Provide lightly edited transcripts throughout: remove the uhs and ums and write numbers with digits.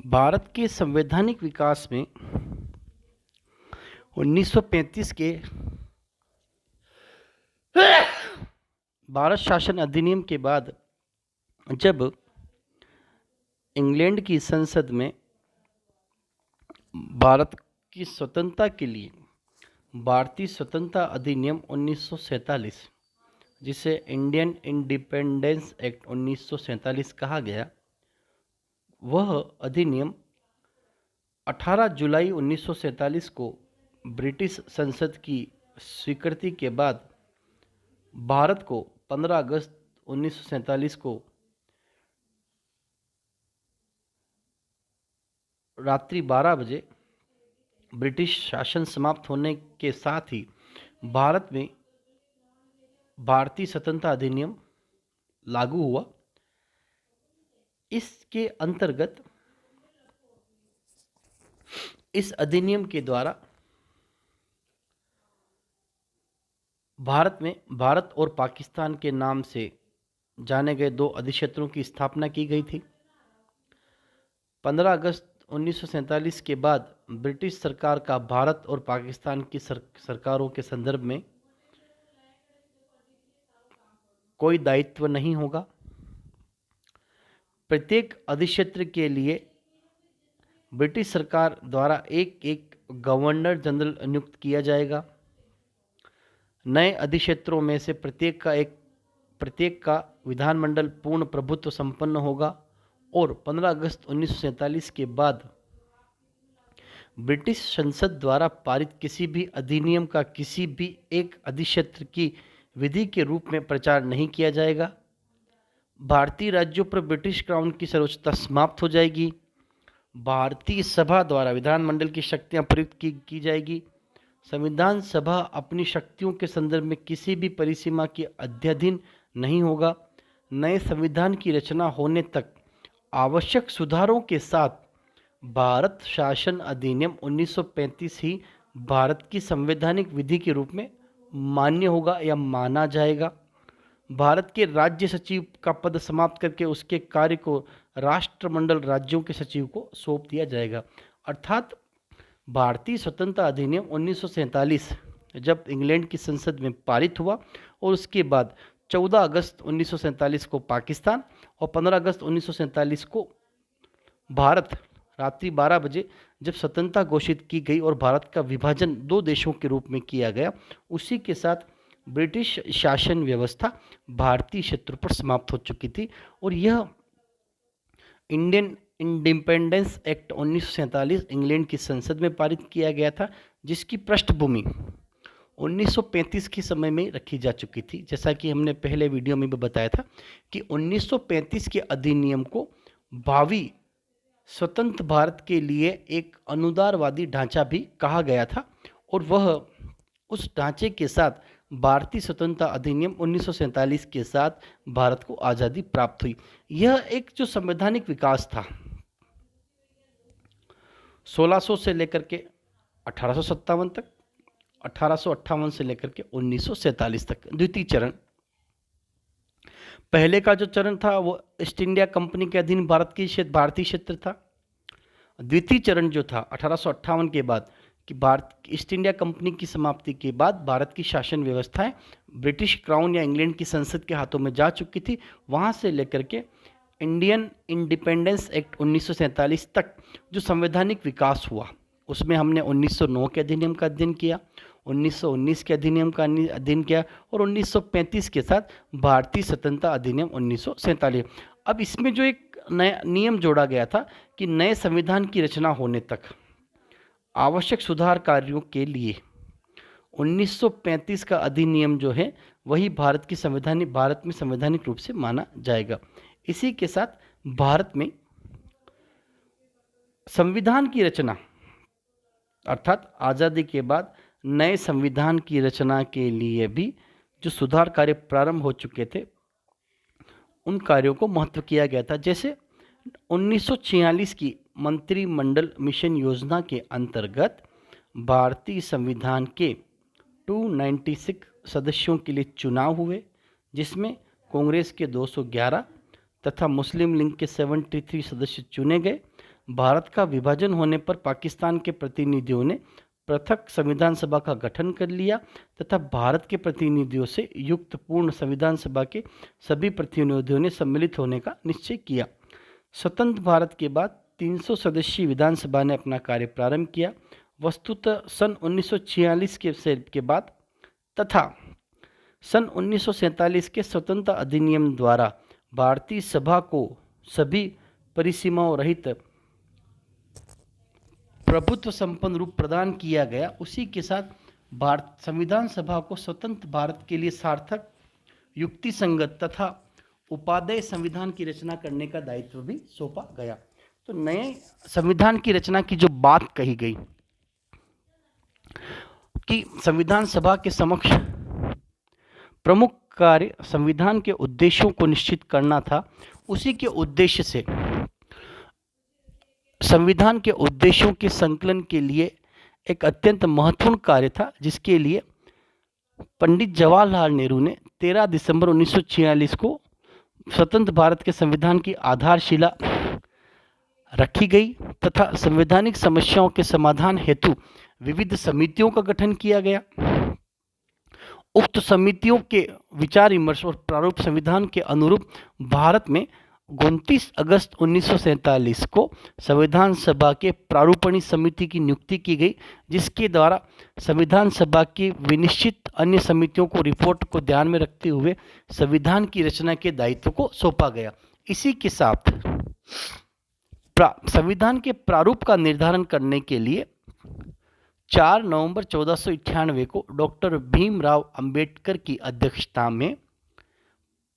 भारत के संवैधानिक विकास में 1935 के भारत शासन अधिनियम के बाद जब इंग्लैंड की संसद में भारत की स्वतंत्रता के लिए भारतीय स्वतंत्रता अधिनियम 1947 जिसे इंडियन इंडिपेंडेंस एक्ट 1947 कहा गया, वह अधिनियम 18 जुलाई 1947 को ब्रिटिश संसद की स्वीकृति के बाद भारत को 15 अगस्त 1947 को रात्रि 12 बजे ब्रिटिश शासन समाप्त होने के साथ ही भारत में भारतीय स्वतंत्रता अधिनियम लागू हुआ। इसके अंतर्गत इस अधिनियम के द्वारा भारत में भारत और पाकिस्तान के नाम से जाने गए दो अधिक्षेत्रों की स्थापना की गई थी। 15 अगस्त 1947 के बाद ब्रिटिश सरकार का भारत और पाकिस्तान की सरकारों के संदर्भ में कोई दायित्व नहीं होगा। प्रत्येक अधिक्षेत्र के लिए ब्रिटिश सरकार द्वारा एक गवर्नर जनरल नियुक्त किया जाएगा। नए अधिक्षेत्रों में से प्रत्येक का विधानमंडल पूर्ण प्रभुत्व संपन्न होगा और 15 अगस्त 1947 के बाद ब्रिटिश संसद द्वारा पारित किसी भी अधिनियम का किसी भी एक अधिक्षेत्र की विधि के रूप में प्रचार नहीं किया जाएगा। भारतीय राज्यों पर ब्रिटिश क्राउन की सर्वोच्चता समाप्त हो जाएगी। भारतीय सभा द्वारा विधानमंडल की शक्तियां प्रयुक्त की जाएगी। संविधान सभा अपनी शक्तियों के संदर्भ में किसी भी परिसीमा के अध्ययन नहीं होगा। नए संविधान की रचना होने तक आवश्यक सुधारों के साथ भारत शासन अधिनियम 1935 ही भारत की संवैधानिक विधि के रूप में मान्य होगा या माना जाएगा। भारत के राज्य सचिव का पद समाप्त करके उसके कार्य को राष्ट्रमंडल राज्यों के सचिव को सौंप दिया जाएगा। अर्थात भारतीय स्वतंत्रता अधिनियम 1947 जब इंग्लैंड की संसद में पारित हुआ और उसके बाद 14 अगस्त 1947 को पाकिस्तान और 15 अगस्त 1947 को भारत रात्रि 12 बजे जब स्वतंत्रता घोषित की गई और भारत का विभाजन दो देशों के रूप में किया गया, उसी के साथ ब्रिटिश शासन व्यवस्था भारतीय क्षेत्र पर समाप्त हो चुकी थी। और यह इंडियन इंडिपेंडेंस एक्ट 1947 इंग्लैंड की संसद में पारित किया गया था, जिसकी पृष्ठभूमि 1935 के समय में रखी जा चुकी थी। जैसा कि हमने पहले वीडियो में भी बताया था कि 1935 के अधिनियम को भावी स्वतंत्र भारत के लिए एक अनुदारवादी ढांचा भी कहा गया था और वह उस ढांचे के साथ भारतीय स्वतंत्रता अधिनियम 1947 के साथ भारत को आज़ादी प्राप्त हुई। यह एक जो संवैधानिक विकास था 1600 से लेकर के 1857 तक, 1858 से लेकर के 1947 तक द्वितीय चरण। पहले का जो चरण था वो ईस्ट इंडिया कंपनी के अधीन भारतीय क्षेत्र था। द्वितीय चरण जो था 1858 के बाद कि ईस्ट इंडिया कंपनी की समाप्ति के बाद भारत की शासन व्यवस्थाएं ब्रिटिश क्राउन या इंग्लैंड की संसद के हाथों में जा चुकी थी। वहां से लेकर के इंडियन इंडिपेंडेंस एक्ट 1947 तक जो संवैधानिक विकास हुआ उसमें हमने 1909 के अधिनियम का अध्ययन किया, 1919 के अधिनियम का अध्ययन किया और 1935 के साथ भारतीय स्वतंत्रता अधिनियम 1947। अब इसमें जो एक नया नियम जोड़ा गया था कि नए संविधान की रचना होने तक आवश्यक सुधार कार्यों के लिए 1935 का अधिनियम जो है वही भारत में संवैधानिक रूप से माना जाएगा। इसी के साथ भारत में संविधान की रचना अर्थात आज़ादी के बाद नए संविधान की रचना के लिए भी जो सुधार कार्य प्रारंभ हो चुके थे उन कार्यों को महत्व किया गया था। जैसे 1946 की मंत्रिमंडल मिशन योजना के अंतर्गत भारतीय संविधान के 296 सदस्यों के लिए चुनाव हुए, जिसमें कांग्रेस के 211 तथा मुस्लिम लीग के 73 सदस्य चुने गए। भारत का विभाजन होने पर पाकिस्तान के प्रतिनिधियों ने पृथक संविधान सभा का गठन कर लिया तथा भारत के प्रतिनिधियों से युक्त पूर्ण संविधान सभा के सभी प्रतिनिधियों ने सम्मिलित होने का निश्चय किया। स्वतंत्र भारत के बाद 300 सदस्यीय विधानसभा ने अपना कार्य प्रारंभ किया। वस्तुतः सन 1946 के बाद तथा सन 1947 के स्वतंत्रता अधिनियम द्वारा भारतीय सभा को सभी परिसीमाओं रहित प्रभुत्व संपन्न रूप प्रदान किया गया। उसी के साथ भारत संविधान सभा को स्वतंत्र भारत के लिए सार्थक, युक्तिसंगत तथा उपादेय संविधान की रचना करने का दायित्व भी सौंपा गया। तो नए संविधान की रचना की जो बात कही गई कि संविधान सभा के समक्ष प्रमुख कार्य संविधान के उद्देश्यों को निश्चित करना था, उसी के उद्देश्य से संविधान के उद्देश्यों के संकलन के लिए एक अत्यंत महत्वपूर्ण कार्य था, जिसके लिए पंडित जवाहरलाल नेहरू ने 13 दिसंबर 1946 को स्वतंत्र भारत के संविधान की आधारशिला रखी गई तथा संवैधानिक समस्याओं के समाधान हेतु विविध समितियों का गठन किया गया। उक्त समितियों के विचार विमर्श और प्रारूप संविधान के अनुरूप भारत में 29 अगस्त 1947 को संविधान सभा के प्रारूपणी समिति की नियुक्ति की गई, जिसके द्वारा संविधान सभा की विनिश्चित अन्य समितियों को रिपोर्ट को ध्यान में रखते हुए संविधान की रचना के दायित्व को सौंपा गया। इसी के साथ संविधान के प्रारूप का निर्धारण करने के लिए 4 नवंबर 1498 को डॉक्टर भीमराव अंबेडकर की अध्यक्षता में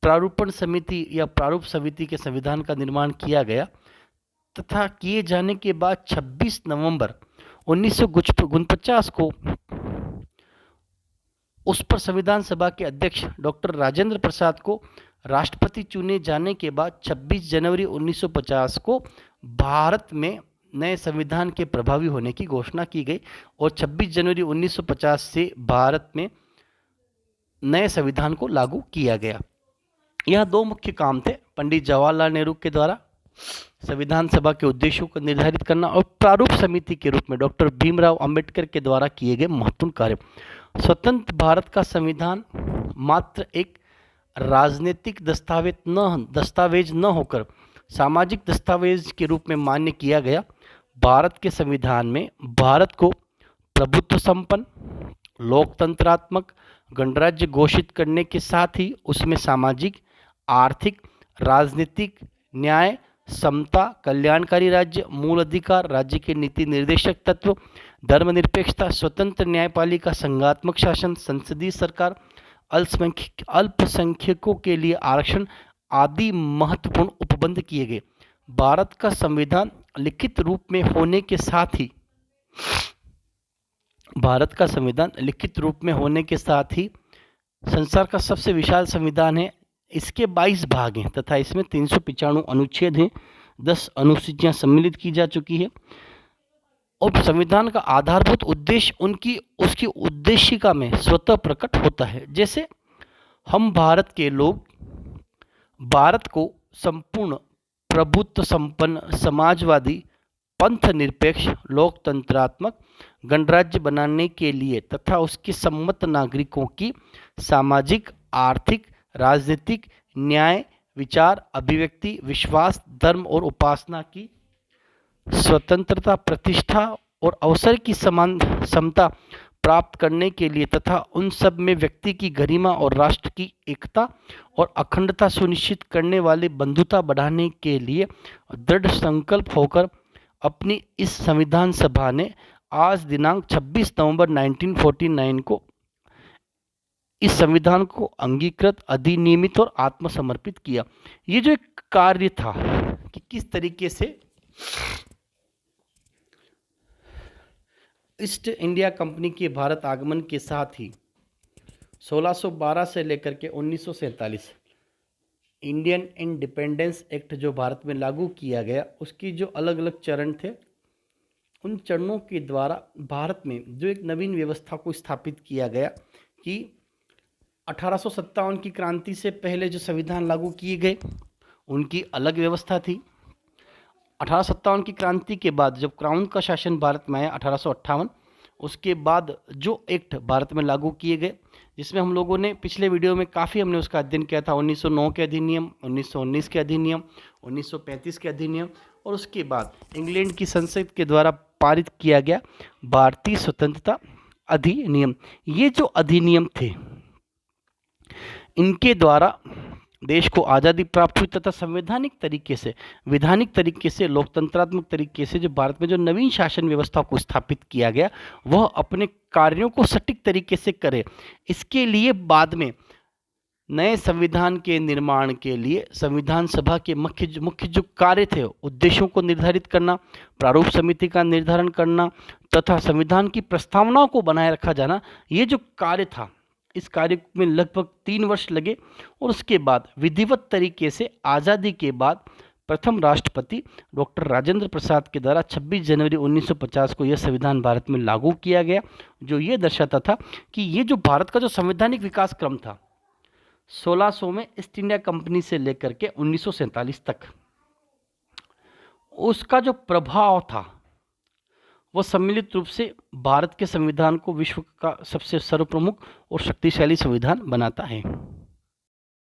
प्रारूपण समिति या प्रारूप समिति के संविधान का निर्माण किया गया तथा किए जाने के बाद 26 नवंबर 1949 को उस पर संविधान सभा के अध्यक्ष डॉक्टर राजेंद्र प्रसाद को राष्ट्रपति चुने जाने के बाद 26 जनवरी 1950 को भारत में नए संविधान के प्रभावी होने की घोषणा की गई और 26 जनवरी 1950 से भारत में नए संविधान को लागू किया गया। यह 2 मुख्य काम थे पंडित जवाहरलाल नेहरू के द्वारा संविधान सभा के उद्देश्यों को निर्धारित करना और प्रारूप समिति के रूप में डॉक्टर भीमराव अंबेडकर के द्वारा किए गए महत्वपूर्ण कार्य। स्वतंत्र भारत का संविधान मात्र एक राजनीतिक दस्तावेज न होकर सामाजिक दस्तावेज के रूप में मान्य किया गया। भारत के संविधान में भारत को प्रभुत्व संपन्न, लोकतंत्रात्मक गणराज्य घोषित करने के साथ ही उसमें सामाजिक, आर्थिक, राजनीतिक, न्याय, समता, कल्याणकारी राज्य, मूल अधिकार, राज्य के नीति निर्देशक तत्व, धर्मनिरपेक्षता, स्वतंत्र न्यायपालिका, संघात्मक शासन, संसदीय सरकार, अल्पसंख्यकों के लिए आरक्षण आदि महत्वपूर्ण उपबंध किए गए। भारत का संविधान लिखित रूप में होने के साथ ही संसार का सबसे विशाल संविधान है। इसके 22 भाग हैं तथा इसमें 395 अनुच्छेद हैं, 10 अनुसूचियां सम्मिलित की जा चुकी है और संविधान का आधारभूत उद्देश्य उसकी उद्देशिका में स्वतः प्रकट होता है। जैसे हम भारत के लोग भारत को संपूर्ण प्रभुत्व संपन्न, समाजवादी, पंथ निरपेक्ष, लोकतंत्रात्मक गणराज्य बनाने के लिए तथा उसके सम्मत नागरिकों की सामाजिक, आर्थिक, राजनीतिक, न्याय, विचार, अभिव्यक्ति, विश्वास, धर्म और उपासना की स्वतंत्रता, प्रतिष्ठा और अवसर की समान समता प्राप्त करने के लिए तथा उन सब में व्यक्ति की गरिमा और राष्ट्र की एकता और अखंडता सुनिश्चित करने वाली बंधुता बढ़ाने के लिए दृढ़ संकल्प होकर अपनी इस संविधान सभा ने आज दिनांक 26 नवंबर 1949 को इस संविधान को अंगीकृत, अधिनियमित और आत्मसमर्पित किया। ये जो एक कार्य था कि किस तरीके से ईस्ट इंडिया कंपनी के भारत आगमन के साथ ही 1612 से लेकर के 1947 इंडियन इंडिपेंडेंस एक्ट जो भारत में लागू किया गया, उसकी जो अलग अलग चरण थे, उन चरणों के द्वारा भारत में जो एक नवीन व्यवस्था को स्थापित किया गया कि 1857 की क्रांति से पहले जो संविधान लागू किए गए उनकी अलग व्यवस्था थी 1857 की क्रांति के बाद जब क्राउन का शासन भारत में आया 1858, उसके बाद जो एक्ट भारत में लागू किए गए, जिसमें हम लोगों ने पिछले वीडियो में काफ़ी हमने उसका अध्ययन किया था, 1909 के अधिनियम, 1919 के अधिनियम, 1935 के अधिनियम, और उसके बाद इंग्लैंड की संसद के द्वारा पारित किया गया भारतीय स्वतंत्रता अधिनियम। ये जो अधिनियम थे, इनके द्वारा देश को आज़ादी प्राप्त हुई तथा संवैधानिक तरीके से, विधानिक तरीके से, लोकतंत्रात्मक तरीके से जो भारत में जो नवीन शासन व्यवस्था को स्थापित किया गया, वह अपने कार्यों को सटीक तरीके से करे। इसके लिए बाद में नए संविधान के निर्माण के लिए संविधान सभा के मुख्य जो कार्य थे, उद्देश्यों को निर्धारित करना, प्रारूप समिति का निर्धारण करना तथा संविधान की प्रस्तावनाओं को बनाए रखा जाना, ये जो कार्य था, इस कार्य में लगभग 3 वर्ष लगे। और उसके बाद विधिवत तरीके से आज़ादी के बाद प्रथम राष्ट्रपति डॉक्टर राजेंद्र प्रसाद के द्वारा 26 जनवरी 1950 को यह संविधान भारत में लागू किया गया, जो ये दर्शाता था कि ये जो भारत का जो संवैधानिक विकास क्रम था 1600 में ईस्ट इंडिया कंपनी से लेकर के 1947 तक, उसका जो प्रभाव था वह सम्मिलित रूप से भारत के संविधान को विश्व का सबसे सर्वप्रमुख और शक्तिशाली संविधान बनाता है।